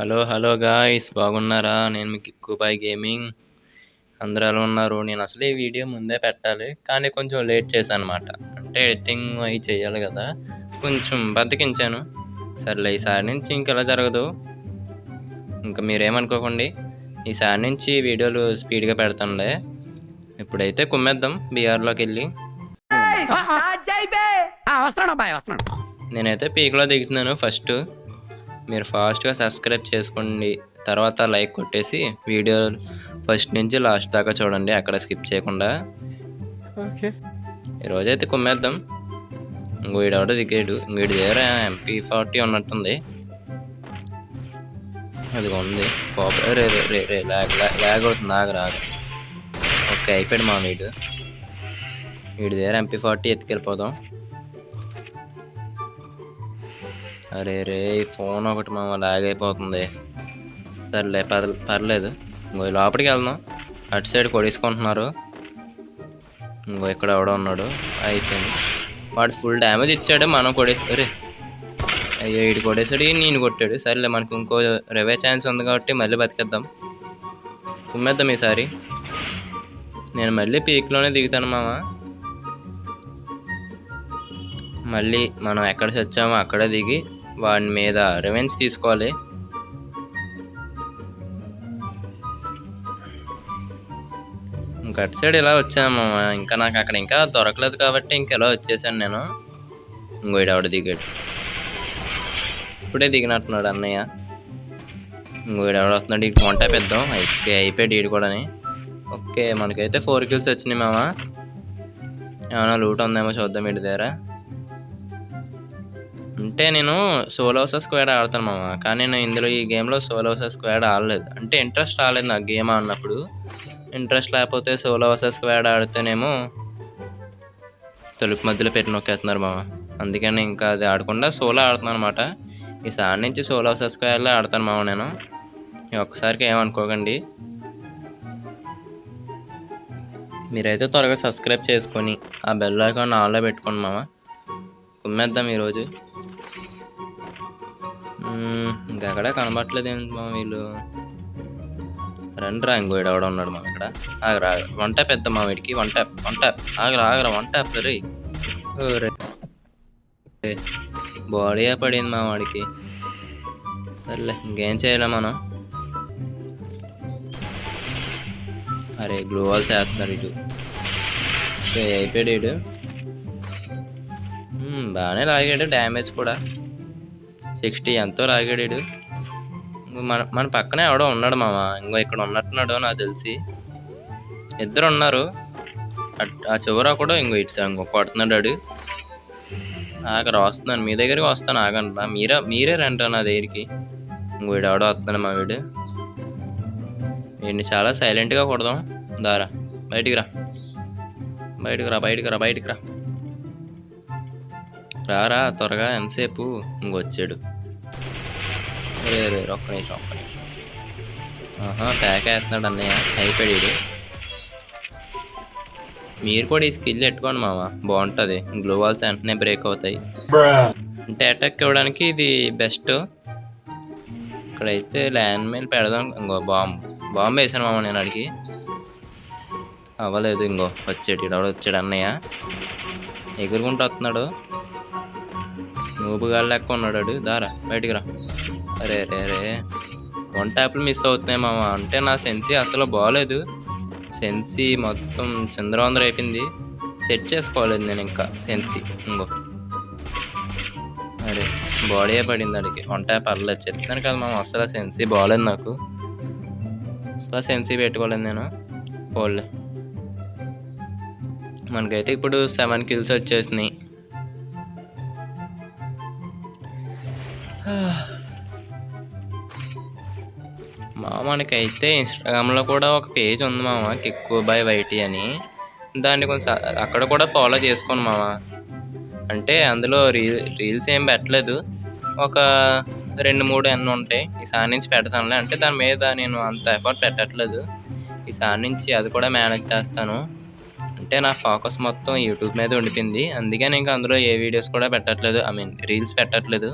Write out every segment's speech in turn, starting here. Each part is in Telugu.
హలో హలో గాయ్స్, బాగున్నారా? నేను మీ కిక్కుబాయ్ గేమింగ్. అందరూ ఎలా ఉన్నారు? నేను అసలు ఈ వీడియో ముందే పెట్టాలి, కానీ కొంచెం లేట్ చేశాను అనమాట. అంటే ఎడిటింగ్ అవి చేయాలి కదా, కొంచెం బద్దకించాను. సర్లే, ఈసారి నుంచి ఇంకెలా జరగదు. ఇంకా మీరేమనుకోకండి, ఈసారి నుంచి వీడియోలు స్పీడ్గా పెడతానులే. ఇప్పుడైతే కుమ్మేద్దాం బీఆర్లోకి వెళ్ళి. నేనైతే పీక్లో దిగుతున్నాను. ఫస్ట్ మీరు ఫాస్ట్గా సబ్స్క్రైబ్ చేసుకోండి, తర్వాత లైక్ కొట్టేసి వీడియో ఫస్ట్ నుంచి లాస్ట్ దాకా చూడండి, అక్కడ స్కిప్ చేయకుండా. ఓకే, ఈరోజైతే కుమ్మేద్దాం. వీడెవడో దిగాడు. వీడి దగ్గర MP40 ఉన్నట్టుంది. అది ఉంది. రే రే రే ల్యాగ్ అవుతుంది, రాదు. ఓకే, అయిపోయాడు మా వీడి దగ్గర MP40 ఎత్తుకెళ్ళిపోదాం. అరే రే, ఫోన్ ఒకటి మా లాగ్ అయిపోతుంది. సర్లే, పర్లేదు. ఇంకో లోపలికి వెళ్దాం. అటు సైడ్ కొడేసుకుంటున్నారు. ఇంకో ఇక్కడ ఎవడో ఉన్నాడు. అయిపోయింది. వాడు ఫుల్ డ్యామేజ్ ఇచ్చాడు, మనం కొడేస్తారు. అయ్యో, ఇటు కొడేసాడు, నేను కొట్టాడు. సర్లే, మనకు ఇంకో రెవే ఛాన్స్ ఉంది కాబట్టి మళ్ళీ బతికేద్దాం. కుమ్మేద్దాం ఈసారి. నేను మళ్ళీ పీక్లోనే దిగుతాను మామ. మళ్ళీ మనం ఎక్కడ వచ్చామో అక్కడే దిగి వాడి మీద రివెంజ్ తీసుకోవాలి. ఇంకా అటు సైడ్ ఇలా వచ్చాము. ఇంకా నాకు అక్కడ ఇంకా దొరకలేదు కాబట్టి ఇంకెలా వచ్చేసాను నేను. ఇంకోడు దిగాడు. ఇప్పుడే దిగినట్టున్నాడు అన్నయ్య. ఇంకోడు వస్తున్నాడు. ఇటు వంట పెద్దాం. అయిపోయాడు ఈడు కూడా. ఓకే, మనకైతే 4 kills వచ్చినాయి మామ. ఏమైనా లూట్ ఉందేమో చూద్దాం వీడి దగ్గర. అంటే నేను సోలో వర్సెస్ స్క్వాడ్ ఆడతాను మామ, కానీ నేను ఇందులో ఈ గేమ్లో సోలో వర్సెస్ స్క్వాడ్ ఆడలేదు. అంటే ఇంట్రెస్ట్ రాలేదు నాకు గేమ్ ఆడినప్పుడు. ఇంట్రెస్ట్ లేకపోతే సోలో వర్సెస్ స్క్వాడ్ ఆడితేనేమో తలుపు మధ్యలో పెట్టి నొక్కేస్తున్నారు మామ. అందుకని ఇంకా అది ఆడకుండా సోలో ఆడుతున్నాను అనమాట. ఈసారి నుంచి సోలో వర్సెస్ స్క్వాడ్లో ఆడతాను మామ నేను. ఒక్కసారికి ఏమనుకోకండి. మీరైతే త్వరగా సబ్స్క్రైబ్ చేసుకొని ఆ బెల్ ఐకాన్ ఆన్లో పెట్టుకోండి మామ. కుమ్మేద్దాం ఈరోజు. ఇంకెక్కడ కనబట్టలేదు ఏంటి మా వీళ్ళు. రండిరా, ఇంకోడు ఎవడ ఉన్నాడు మా ఇక్కడ. ఆగరా, వన్ ట్యాప్ పెద్ద మా వీడికి. వన్ ట్యాప్ ఆగరా వన్ ట్యాప్ రే. బాడీ పడింది మా వాడికి. సర్లే, ఇంకేం చేయలే మనం. అరే, గ్లూ వాల్ చేస్తున్నారు ఇటు. అయిపోయాడు ఇటు. బాగానే లాగాడు, డ్యామేజ్ కూడా 60 ఎంతో లాగాడు. మన పక్కనే ఎవడో ఉన్నాడు మామ. ఇంకో ఇక్కడ ఉన్నట్టున్నాడు నాకు తెలిసి. ఇద్దరు ఉన్నారు. ఆ చివర కూడా ఇంకో కొడుతున్నాడు. అక్కడ వస్తున్నాను, మీ దగ్గరికి వస్తాను, ఆగండి. మీరే రండి నా దగ్గరికి. ఇంకోడు ఎవడో వస్తున్నాడు మా వీడు. వీడిని చాలా సైలెంట్గా కొడదాం. దారా, బయటికి రా. రారా త్వరగా, ఎంతసేపు? ఇంకొచ్చాడు. రే ఒక్క నిమిషం. ప్యాక్ వేస్తున్నాడు అన్నయ్య. అయిపోయాడు. మీరు కూడా ఈ స్కిల్ పెట్టుకోండి మామ, బాగుంటుంది. గ్లో వాల్స్ వెంటనే బ్రేక్ అవుతాయి. అంటే అటాక్ ఇవ్వడానికి ఇది బెస్ట్. ఇక్కడైతే ల్యాండ్ మైల్ పెడదాం. ఇంకో బాంబు వేసాను మామ నేను అడిగి. అవ్వలేదు. ఇంకో వచ్చాడు అన్నయ్య. ఎగురుకుంటూ వస్తున్నాడు. నూపుగాళ్ళు లెక్క ఉన్నాడు. దారా, బయటికి రా. అరే వన్ ట్యాప్లు మిస్ అవుతున్నాయి మామ. అంటే నా సెన్సీ అసలు బాగోలేదు. సెన్సీ మొత్తం చంద్రవందర అయిపోయింది. సెట్ చేసుకోలేదు నేను ఇంకా సెన్సీ. అరే, బాడీ పడింది అడిగి. వన్ ట్యాప్ పర్లేదు, చెప్తాను కదా మామ. అసలు సెన్సీ బాగోలేదు నాకు. అసలు సెన్సీ పెట్టుకోలేదు నేను. పోలే, మనకైతే ఇప్పుడు 7 kills వచ్చేసినాయి. మనకైతే ఇన్స్టాగ్రామ్లో కూడా ఒక పేజ్ ఉంది మామ, కిక్కుబాయ్ వైటీ అని. దాన్ని కొంచెం అక్కడ కూడా ఫాలో చేసుకోండి మామ. అంటే అందులో రీల్స్ ఏం పెట్టలేదు, ఒక 2-3 ఎన్ని ఉంటాయి. ఈసారి నుంచి పెడతానులే. అంటే దాని మీద నేను అంత ఎఫర్ట్ పెట్టట్లేదు. ఈసారి నుంచి అది కూడా మేనేజ్ చేస్తాను. అంటే నా ఫోకస్ మొత్తం యూట్యూబ్ మీద ఉండిపోయింది. అందుకని ఇంకా అందులో ఏ వీడియోస్ కూడా పెట్టట్లేదు. రీల్స్ పెట్టట్లేదు.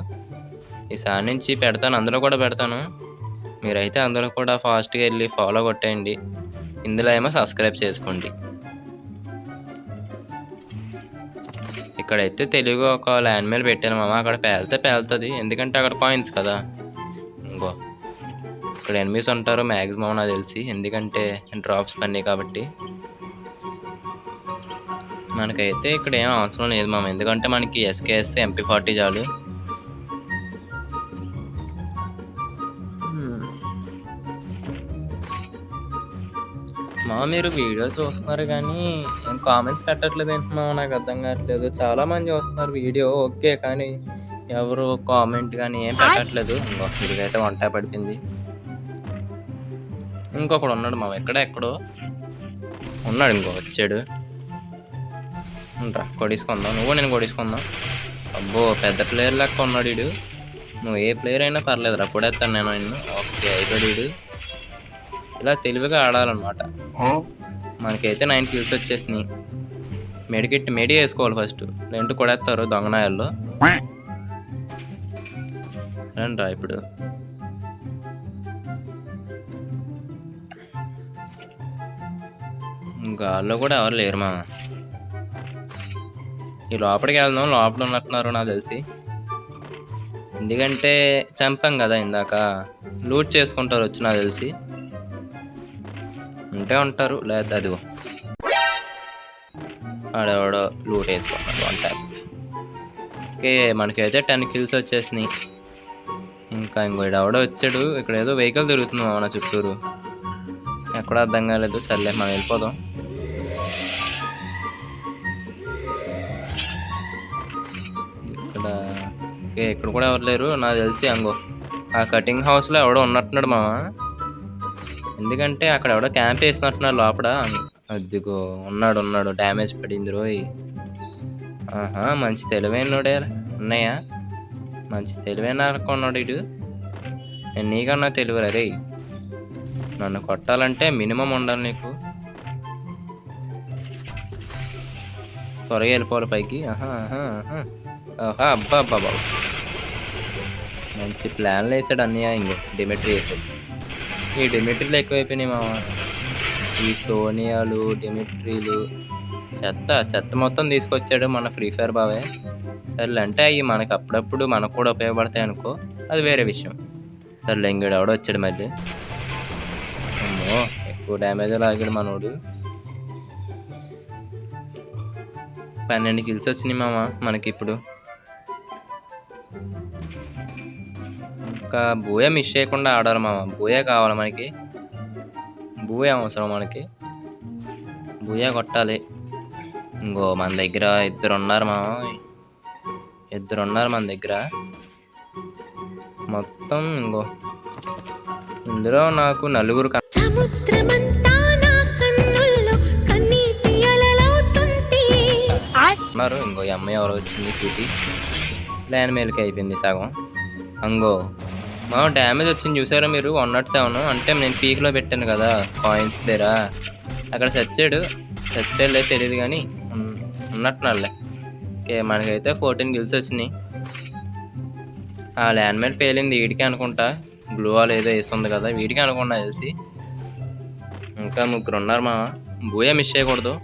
ఈసారి నుంచి పెడతాను, అందులో కూడా పెడతాను. మీరైతే అందులో కూడా ఫాస్ట్గా వెళ్ళి ఫాలో కొట్టేయండి. ఇందులో ఏమో సబ్స్క్రైబ్ చేసుకోండి. ఇక్కడైతే తెలివిగా ఒక ల్యాండ్ మైల్ పెట్టాను మామ. అక్కడ పేలుతుంది, ఎందుకంటే అక్కడ కాయిన్స్ కదా. ఇంకో ఇక్కడ ఎనిమిస్ ఉంటారు మ్యాక్సిమం నాకు తెలిసి, ఎందుకంటే డ్రాప్స్ పన్నాయి కాబట్టి. మనకైతే ఇక్కడ ఏం అవసరం లేదు మామ, ఎందుకంటే మనకి SKS MP40 చాలు. మా మీరు వీడియో చూస్తున్నారు కానీ ఏం కామెంట్స్ పెట్టట్లేదు ఏంటి మామ, నాకు అర్థం కావట్లేదు. చాలామంది చూస్తున్నారు వీడియో ఓకే, కానీ ఎవరు కామెంట్ కానీ ఏం పెట్టట్లేదు. ఇదిగైతే వంట పడిపోయింది. ఇంకొకడు ఉన్నాడు మామ, ఎక్కడో ఉన్నాడు, ఇంకో వచ్చాడు. ఉంటా కొడేసుకుందాం, నువ్వు నేను కొడేసుకుందాం. అబ్బో పెద్ద ప్లేయర్ లెక్క ఉన్నాడు వీడు. నువ్వు ఏ ప్లేయర్ అయినా పర్లేదు రా, కొడేస్తాను నేను నిన్ను. ఓకే అయిపోయాడు వీడు. ఇలా తెలివిగా ఆడాలన్నమాట. మనకైతే 9 kills వచ్చేసినాయి. మెడి వేసుకోవాలి ఫస్ట్, లేదంటే కొడేస్తారు దొంగనాయాల్లో. రండి రా ఇప్పుడు. గాల్లో కూడా ఎవరు లేరు మామ. ఈ లోపలికి వెళ్దాం, లోపల ఉన్నట్టున్నారు నాకు తెలిసి, ఎందుకంటే చంపాం కదా ఇందాక. లూట్ చేసుకుంటారు వచ్చి నాకు తెలిసి, ఉంటే ఉంటారు, లేదా అదిగో ఆడెవడో లూట్ వేసుకున్నాడు వన్ టైం. ఓకే మనకైతే 10 kills వచ్చేసినాయి. ఇంకా ఎవడో వచ్చాడు. ఇక్కడ ఏదో వెహికల్ తిరుగుతుంది మన చుట్టూరు, ఎక్కడ అర్థం కాలేదు. సర్లే మనం వెళ్ళిపోదాం. ఇక్కడ కూడా ఎవరు లేరు నాకు తెలిసి. అంగో ఆ కటింగ్ హౌస్లో ఎవడో ఉన్నట్టున్నాడు మామ, ఎందుకంటే అక్కడ ఎవడో క్యాంప్ వేసినట్టున్నాడు లోపల. అదిగో ఉన్నాడు, డ్యామేజ్ పడింది రోయ్. ఆహా మంచి తెలివైనడే అన్నయ్య, మంచి తెలివైన ఉన్నాడు ఇడు. నేను నీకన్నా తెలివరా రే, నన్ను కొట్టాలంటే మినిమం ఉండాలి నీకు. త్వరగా వెళ్ళిపోవాలి పైకి. అబ్బా బాబు మంచి ప్లాన్లు వేసాడు అన్నయ్య. ఇంకో డిమెట్రీ వేసాడు. ఈ డిమెట్రీలు ఎక్కువైపోయినాయి మామ, ఈ సోనియాలు డిమెట్రీలు చెత్త మొత్తం తీసుకొచ్చాడు మన ఫ్రీ ఫైర్ బావే. సర్లే అంటే అవి మనకు అప్పుడప్పుడు మనకు కూడా ఉపయోగపడతాయి అనుకో, అది వేరే విషయం. సర్లే ఇంకడు ఎవడో వచ్చాడు మళ్ళీ. అమ్మో ఎక్కువ డ్యామేజ్ లాగాడు మనోడు. 12 kills వచ్చినాయి మామ మనకి ఇప్పుడు. ఇంకా బూయా మిస్ చేయకుండా ఆడాలి మామ, బూయా కావాలి మనకి. బూయా అవసరం మనకి, బూయా కొట్టాలి. ఇంకో మన దగ్గర ఇద్దరు ఉన్నారు మన దగ్గర మొత్తం. ఇంకో ఇందులో నాకు 4 ఉన్నారు. ఇంకో ఈ అమ్మాయి ఎవరో వచ్చింది చూసి ల్యాండ్ మేల్కి అయిపోయింది సగం. అంగో మా డ్యామేజ్ వచ్చింది చూసారా మీరు, 107. అంటే నేను పీక్లో పెట్టాను కదా కాయిన్స్ దగ్గర, అక్కడ చచ్చాడు లేదు తెలియదు కానీ ఉన్నట్టున్నాళ్ళే. ఓకే మనకైతే 14 kills వచ్చినాయి. ఆ ల్యాండ్ మైల్ పేలింది వీడికి అనుకుంటా, గ్లూ వాల్ ఏదో వేస్తుంది కదా వీడికి అనుకుంటా తెలిసి. ఇంకా 3 ఉన్నారు మా, బూయా మిస్ చేయకూడదు.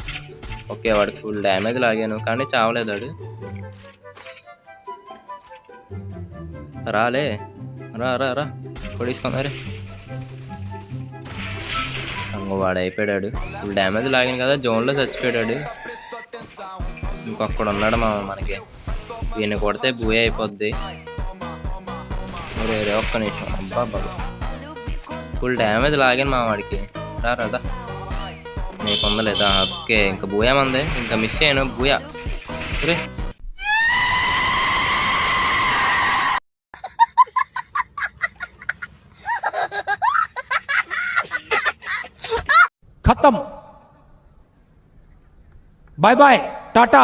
ఓకే వాడికి ఫుల్ డ్యామేజ్ లాగాను కానీ చావలేదు వాడు. రాలే రా కొడేసుకున్నారే. ఇంకో వాడు అయిపోయాడు, ఫుల్ డ్యామేజ్ లాగాను కదా, జోన్లో చచ్చిపోయాడు. ఇంకొక్కడ ఉన్నాడు మా మనకి, ఈయన కొడితే బూయా అయిపోద్ది. రే ఒక్క నిమిషం. అబ్బా బాబు ఫుల్ డ్యామేజ్ లాగాను మా వాడికి. రాదా నీకు ఉందలేదా? ఓకే ఇంకా బూయా మంది, ఇంకా మిస్ చేయను బూయా. రే खत्म, बाय बाय टाटा।